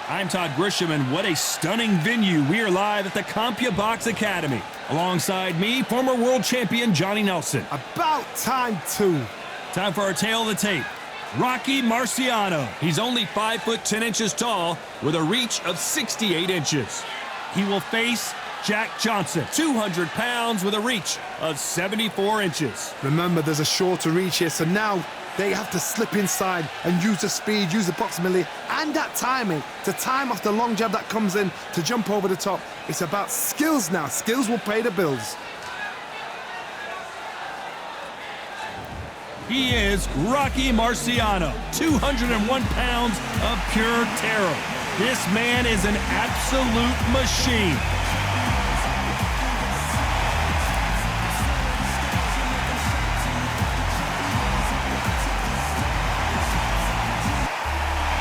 I'm Todd Grisham, and what a stunning venue. We are live at the CompuBox Academy. Alongside me, former world champion Johnny Nelson. About time, too. Time for our tale of the tape. Rocky Marciano. He's only 5 foot 10 inches tall with a reach of 68 inches. He will face Jack Johnson, 200 pounds with a reach of 74 inches. Remember, there's a shorter reach here, so now they have to slip inside and use the speed, use the proximity, and that timing to time off the long jab that comes in to jump over the top. It's about skills now. Skills will pay the bills. He is Rocky Marciano, 201 pounds of pure terror. This man is an absolute machine.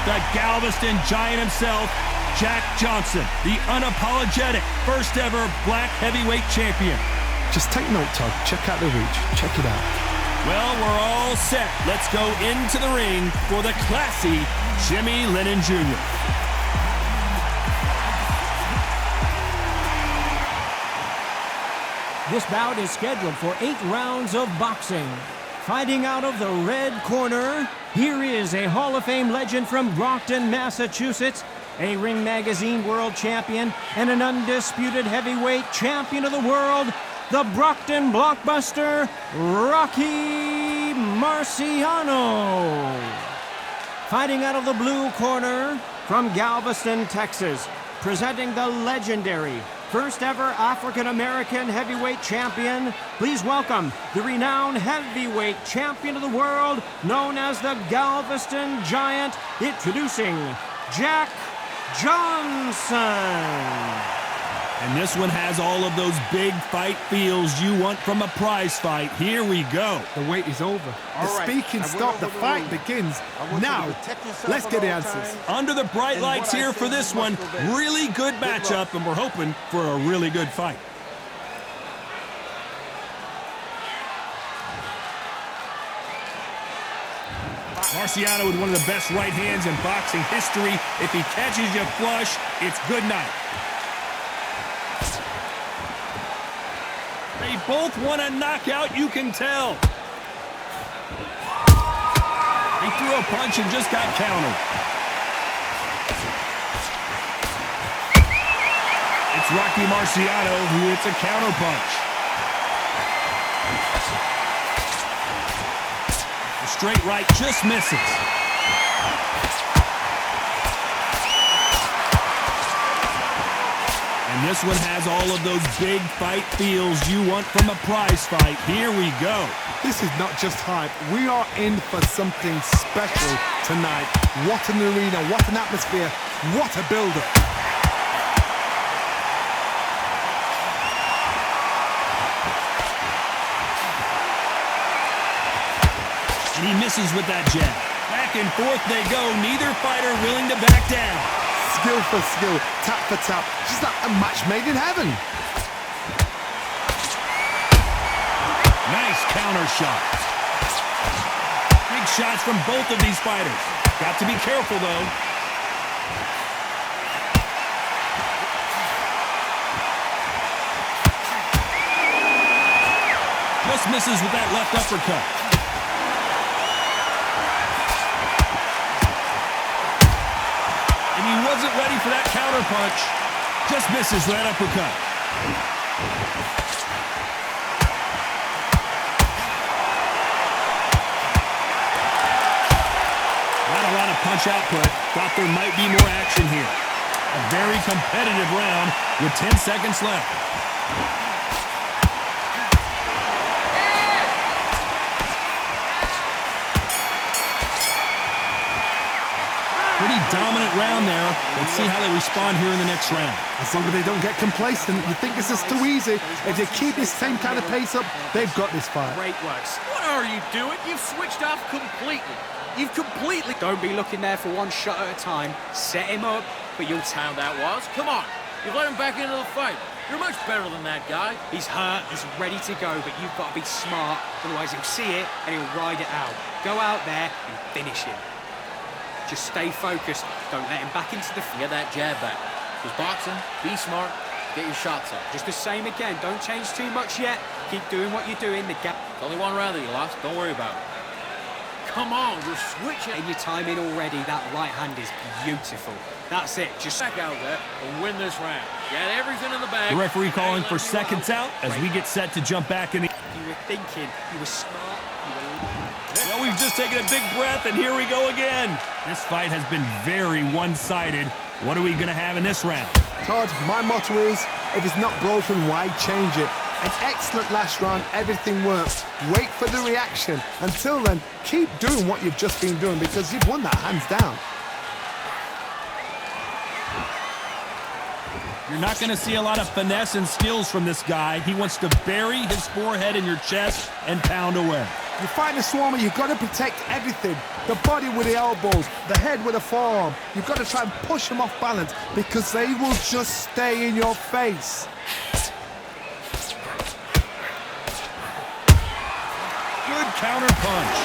The Galveston Giant himself, Jack Johnson, the unapologetic first ever black heavyweight champion. Just take note, Todd. Check out the reach. Check it out. Well, we're all set. Let's go into the ring for the classy Jimmy Lennon Jr. This bout is scheduled for 8 rounds of boxing. Fighting out of the red corner, here is a Hall of Fame legend from Brockton, Massachusetts, a Ring Magazine world champion, and an undisputed heavyweight champion of the world, the Brockton blockbuster, Rocky Marciano. Fighting out of the blue corner, from Galveston, Texas, presenting the legendary first ever African-American heavyweight champion, please welcome the renowned heavyweight champion of the world, known as the Galveston Giant, introducing Jack Johnson. And this one has all of those big fight feels you want from a prize fight. Here we go. The wait is over. The speaking stopped. The fight begins. Now, let's get the answers. Under the bright lights here for this one. Really good matchup, and we're hoping for a really good fight. Marciano with one of the best right hands in boxing history. If he catches you flush, it's good night. They both want a knockout, you can tell. He threw a punch and just got countered. It's Rocky Marciano who hits a counter punch. The straight right just misses. And this one has all of those big fight feels you want from a prize fight. Here we go. This is not just hype. We are in for something special tonight. What an arena, what an atmosphere, what a build-up. And he misses with that jab. Back and forth they go, neither fighter willing to back down. Skill for skill, tap for tap, just like a match made in heaven. Nice counter shot. Big shots from both of these fighters. Got to be careful, though. Just misses with that left uppercut. He wasn't ready for that counter punch. Just misses with that uppercut. Not a lot of punch output. Thought there might be more action here. A very competitive round with 10 seconds left. Pretty dominant round there. Let's see how they respond here in the next round. As long as they don't get complacent, you think this is too easy. If they keep this same kind of pace up, they've got this fight. Great works. What are you doing? You've switched off completely. You've completely... Don't be looking there for one shot at a time. Set him up, but you'll tell how that was. Come on. You've let him back into the fight. You're much better than that guy. He's hurt, he's ready to go, but you've got to be smart. Otherwise he'll see it and he'll ride it out. Go out there and finish him. Just stay focused. Don't let him back into the... Get that jab back. Just boxing, be smart, get your shots up. Just the same again. Don't change too much yet. Keep doing what you're doing. The gap... It's only one round that you lost. Don't worry about it. Come on, you're switching. And your timing already. That right hand is beautiful. That's it. Just back out there and win this round. Got everything in the bag. The referee calling for seconds out as we get set to jump back in the... You were thinking. You were smart. Well, we've just taken a big breath, and here we go again. This fight has been very one-sided. What are we going to have in this round? Todd, my motto is, if it's not broken, why change it? An excellent last round, everything works. Wait for the reaction. Until then, keep doing what you've just been doing because you've won that hands down. You're not going to see a lot of finesse and skills from this guy. He wants to bury his forehead in your chest and pound away. You fight a swarmer, you've got to protect everything. The body with the elbows, the head with the forearm. You've got to try and push them off balance because they will just stay in your face. Good counter punch.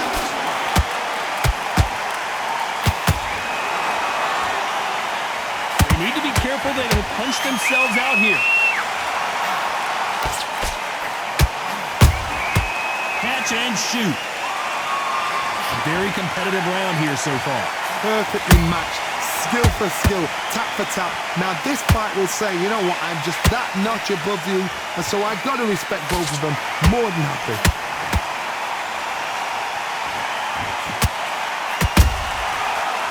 They need to be careful. They will punch themselves out here. Catch and shoot. A very competitive round here so far. Perfectly matched, skill for skill, tap for tap. Now this fight will say, you know what, I'm just that notch above you, and so I've got to respect both of them more than happy.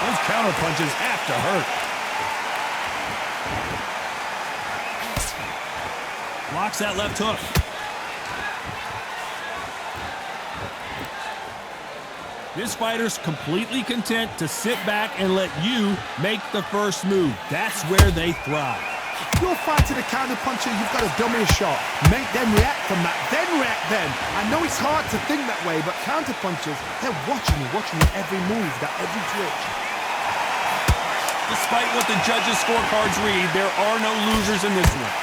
Those counter punches have to hurt. Blocks that left hook. This fighter's completely content to sit back and let you make the first move. That's where they thrive. You're fighting a counter puncher, you've got to dummy a shot. Make them react from that, then react then. I know it's hard to think that way, but counter punchers, they're watching you every move, that every twitch. Despite what the judges' scorecards read, there are no losers in this one.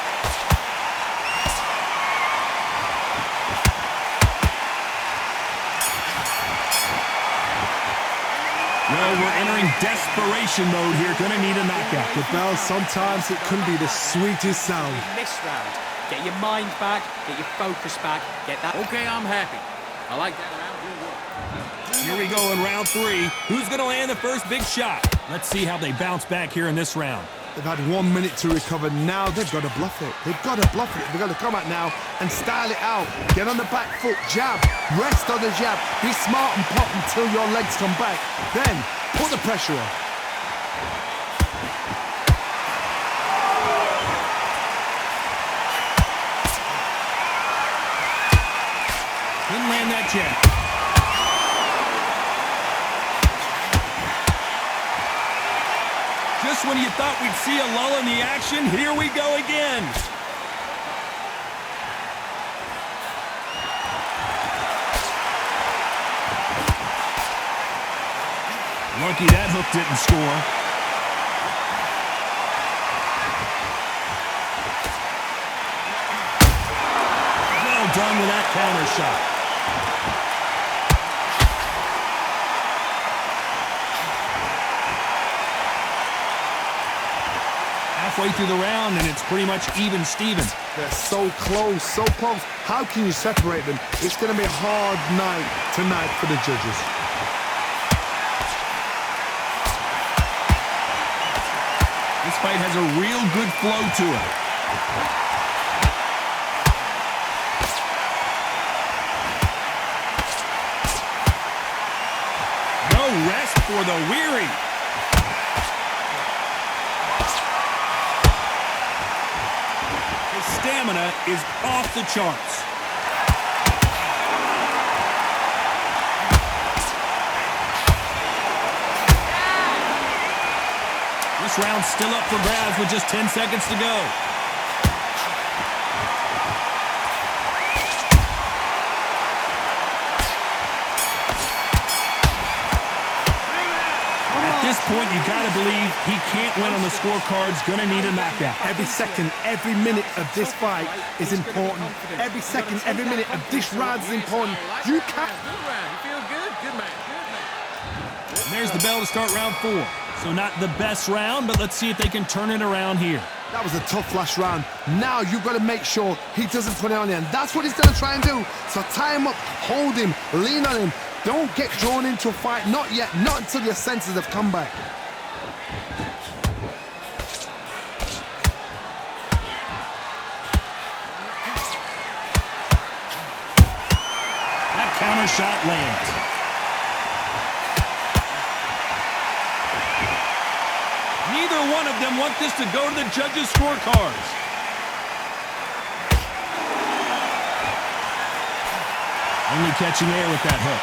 Well, we're entering desperation mode here. Gonna need a knockout. The bell, sometimes it can be the sweetest sound. This round. Get your mind back, get your focus back, get that... Okay, I'm happy. I like that round. Good work. Here we go in round 3. Who's gonna land the first big shot? Let's see how they bounce back here in this round. They've had 1 minute to recover. Now they've got to bluff it. They've got to bluff it. They've got to come out now and style it out. Get on the back foot, jab, rest on the jab. Be smart and pop until your legs come back. Then put the pressure on. Didn't land that jab. Just when you thought we'd see a lull in the action, here we go again. Lucky that hook didn't score. Well done with that counter shot. Halfway through the round, and it's pretty much even Steven. They're so close, so close. How can you separate them? It's going to be a hard night tonight for the judges. This fight has a real good flow to it. No rest for the weary. His stamina is off the charts. This round's still up for grabs with just 10 seconds to go. At this point, you gotta believe he can't win on the scorecards, gonna need a knockout. Every second, every minute of this fight is important. Every second, every minute of this round is important. You can't... Good round. You feel good? Good man. Good man. And there's the bell to start round 4. So not the best round, but let's see if they can turn it around here. That was a tough last round. Now you've got to make sure he doesn't put it on you, and that's what he's going to try and do. So tie him up, hold him, lean on him. Don't get drawn into a fight. Not yet. Not until your senses have come back. That counter shot lands. Neither one of them want this to go to the judges' scorecards. Only catching air with that hook.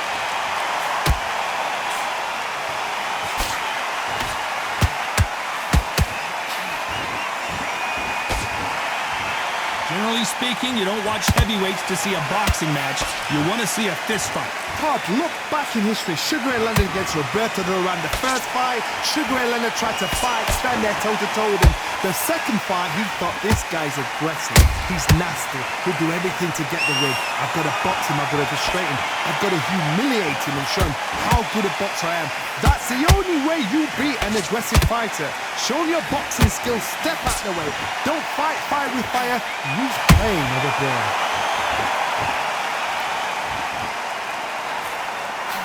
Generally speaking, you don't watch heavyweights to see a boxing match. You want to see a fist fight. Todd, look back in history. Sugar Ray Leonard against Roberto Duran. The first fight, Sugar Ray Leonard tried to fight, stand there toe-to-toe with him. The second fight, he thought, this guy's aggressive. He's nasty. He'll do everything to get the win. I've got to box him. I've got to frustrate him. I've got to humiliate him and show him how good a boxer I am. That's the only way you beat an aggressive fighter. Show your boxing skills. Step out the way. Don't fight fire with fire. Use pain with a brain.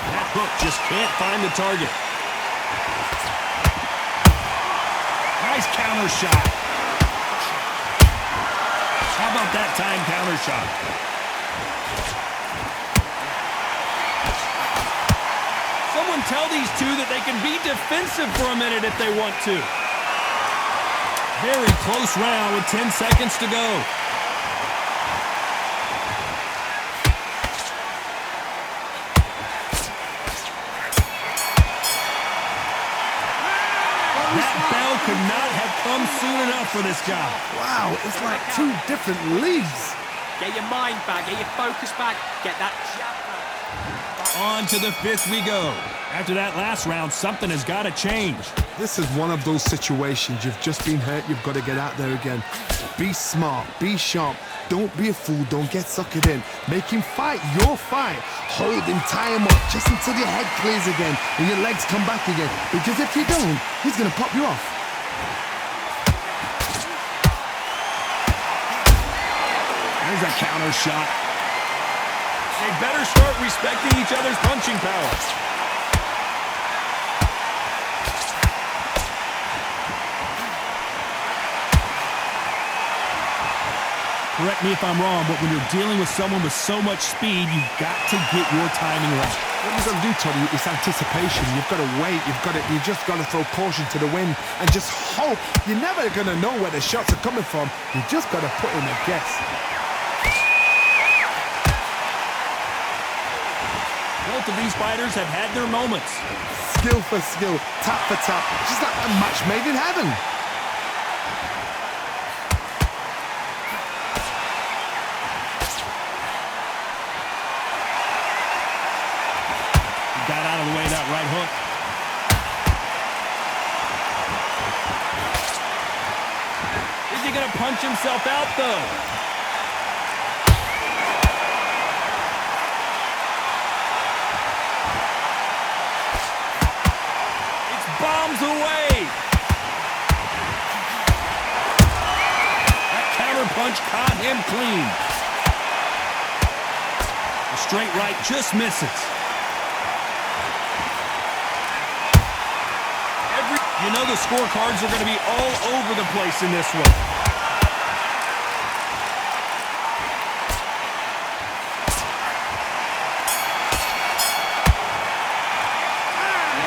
That hook just can't find the target. Nice counter shot. How about that time counter shot? Someone tell these two that they can be defensive for a minute if they want to. Very close round with 10 seconds to go. That bell could not have come soon enough for this guy. Wow, it's like two different leagues. Get your mind back, get your focus back, get that jab back. On to the 5th we go. After that last round, something has got to change. This is one of those situations. You've just been hurt. You've got to get out there again. Be smart. Be sharp. Don't be a fool. Don't get suckered in. Make him fight your fight. Hold him, tie him up just until your head clears again and your legs come back again. Because if you don't, he's going to pop you off. There's a counter shot. They better start respecting each other's punching power. Correct me if I'm wrong, but when you're dealing with someone with so much speed, you've got to get your timing right. What you've got to do, Toddy, is anticipation. You've got to wait. You just got to throw caution to the wind and just hope. You're never going to know where the shots are coming from. You just got to put in a guess. Both of these fighters have had their moments. Skill for skill, tap for tap, just like a match made in heaven. Got out of the way of that right hook. Is he going to punch himself out, though? It's bombs away. That counter punch caught him clean. The straight right just misses. You know the scorecards are going to be all over the place in this one.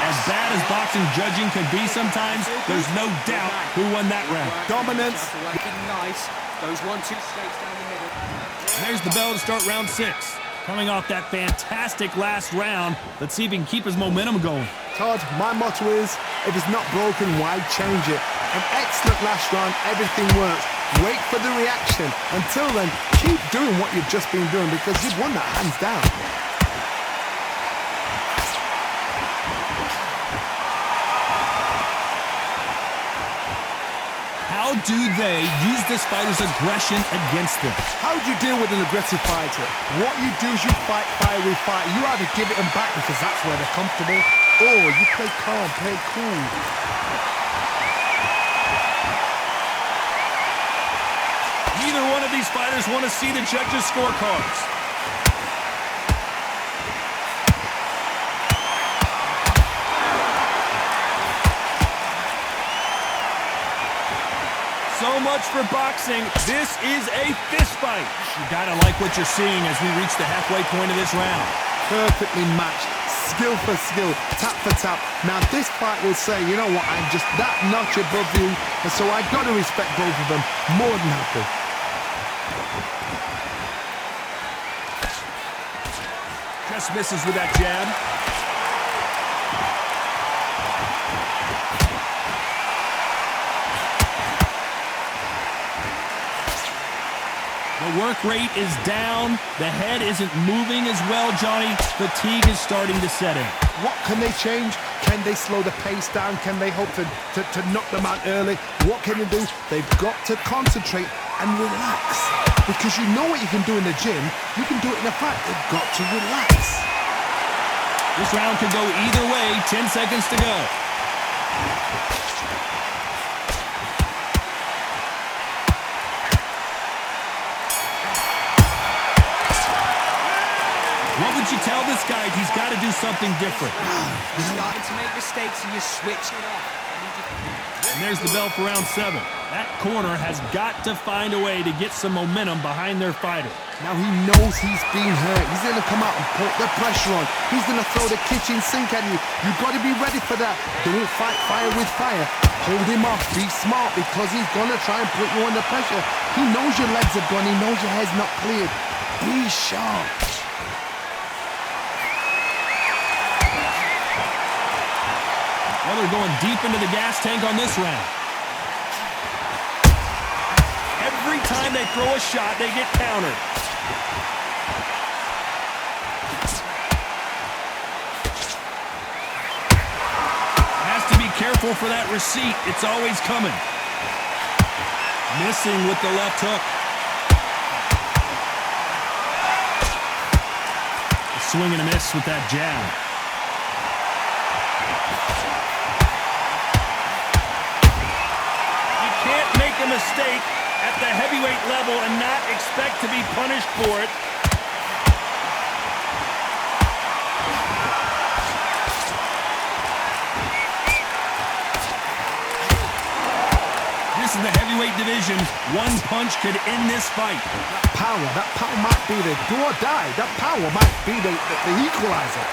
As bad as boxing judging can be sometimes, there's no doubt who won that round. Dominance. Nice. Those 1-2 straights down the middle. And there's the bell to start round 6. Coming off that fantastic last round, let's see if he can keep his momentum going. Todd, my motto is, if it's not broken, why change it? An excellent last round, everything works. Wait for the reaction. Until then, keep doing what you've just been doing because you've won that hands down. How do they use this fighter's aggression against them? How do you deal with an aggressive fighter? What you do is you fight fire with fire. You either give it them back because that's where they're comfortable, Oh, you play calm, play cool. Neither one of these fighters want to see the judges' scorecards. So much for boxing. This is a fist fight. You gotta like what you're seeing as we reach the halfway point of this round. Perfectly matched, skill for skill, tap for tap. Now this fight will say, you know what, I'm just that notch above you, and so I've got to respect both of them. More than happy. Just misses with that jab. The work rate is down. The head isn't moving as well, Johnny. Fatigue is starting to set in. What can they change? Can they slow the pace down? Can they hope to knock them out early? What can they do? They've got to concentrate and relax. Because you know what you can do in the gym, you can do it in a fight. They've got to relax. This round could go either way. 10 seconds to go. What would you tell this guy? He's got to do something different. You're starting to make mistakes and you're switching off. And there's the bell for round 7. That corner has got to find a way to get some momentum behind their fighter. Now he knows he's been hurt. He's going to come out and put the pressure on. He's going to throw the kitchen sink at you. You've got to be ready for that. Don't fight fire with fire. Hold him off. Be smart because he's going to try and put you under pressure. He knows your legs are gone. He knows your head's not cleared. Be sharp. Well, they're going deep into the gas tank on this round. Every time they throw a shot, they get countered. Has to be careful for that receipt. It's always coming. Missing with the left hook. A swing and a miss with that jab. A mistake at the heavyweight level and not expect to be punished for it. This is the heavyweight division. One punch could end this fight. That power might be the do or die. That power might be the equalizer.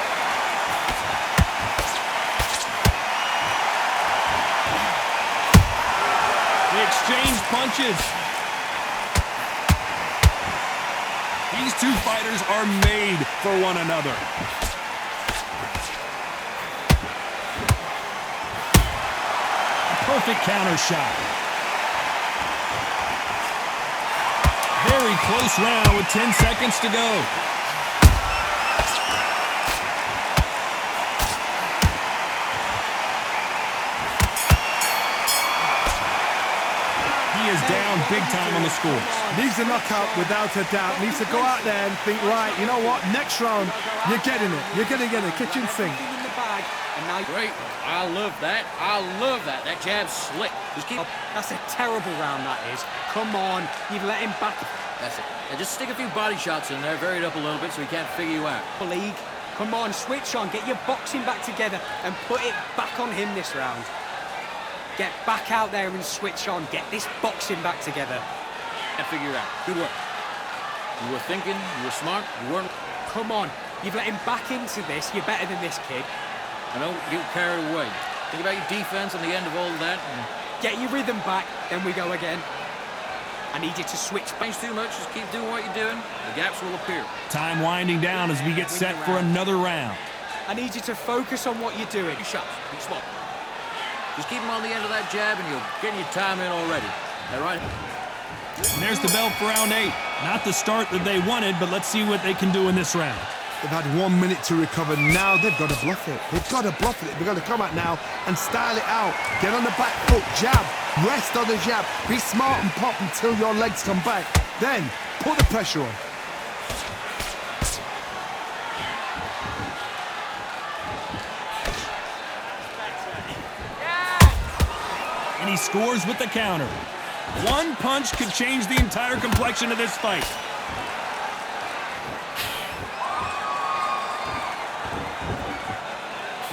Exchange punches. These two fighters are made for one another. A perfect counter shot. Very close round with 10 seconds to go. Is down big time on the scores. Needs a knockout without a doubt. Needs to go out there and think, right, you know what, next round, you're getting it. You're going to get it. Kitchen sink. In the bag, and now Great. I love that. I love that. That jab's slick. Just keep... that's a terrible round, that is. Come on, you've let him back. That's it. And just stick a few body shots in there, vary it up a little bit so he can't figure you out. League, come on, switch on, get your boxing back together and put it back on him this round. Get back out there and switch on. Get this boxing back together. And figure it out. Good work. You were thinking, you were smart, you weren't... Come on, you've let him back into this. You're better than this kid. I don't get carried away. Think about your defense on the end of all of that. And Get your rhythm back, then we go again. I need you to switch. thanks too much, just keep doing what you're doing. The gaps will appear. Time winding down as we get set for another round. I need you to focus on what you're doing. Your shots, be smart. Just keep him on the end of that jab and you'll get your time in already. All right? And there's the bell for round 8. Not the start that they wanted, but let's see what they can do in this round. They've had 1 minute to recover. Now they've got to bluff it. They've got to bluff it. They've got to come out now and style it out. Get on the back foot, jab, rest on the jab. Be smart and pop until your legs come back. Then put the pressure on. And he scores with the counter. One punch could change the entire complexion of this fight.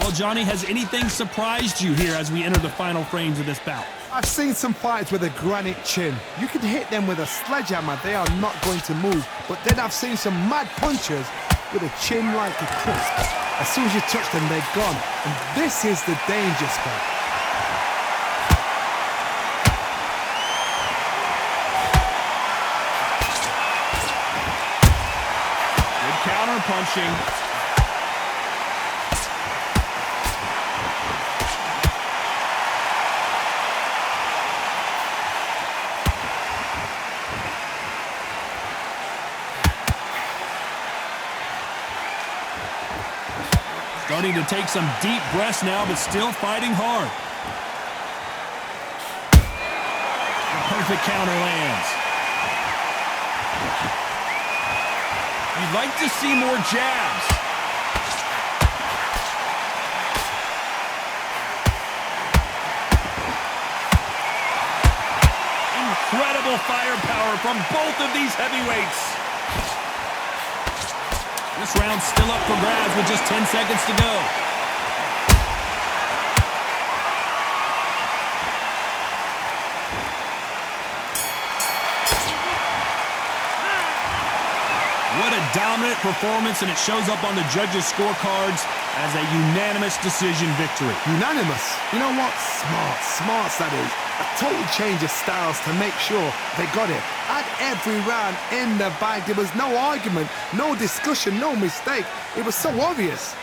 Well, Johnny, has anything surprised you here as we enter the final frames of this bout? I've seen some fighters with a granite chin. You can hit them with a sledgehammer, they are not going to move. But then I've seen some mad punchers with a chin like a crisp. As soon as you touch them, they're gone. And this is the danger spot. Good counter punching. Starting to take some deep breaths now, but still fighting hard. The perfect counter lands. You'd like to see more jabs. Incredible firepower from both of these heavyweights. This round's still up for grabs with just 10 seconds to go. What a dominant performance, and it shows up on the judges' scorecards as a unanimous decision victory. Unanimous? You know what? Smart that is. A total change of styles to make sure they got it. At every round in the bag, there was no argument, no discussion, no mistake. It was so obvious.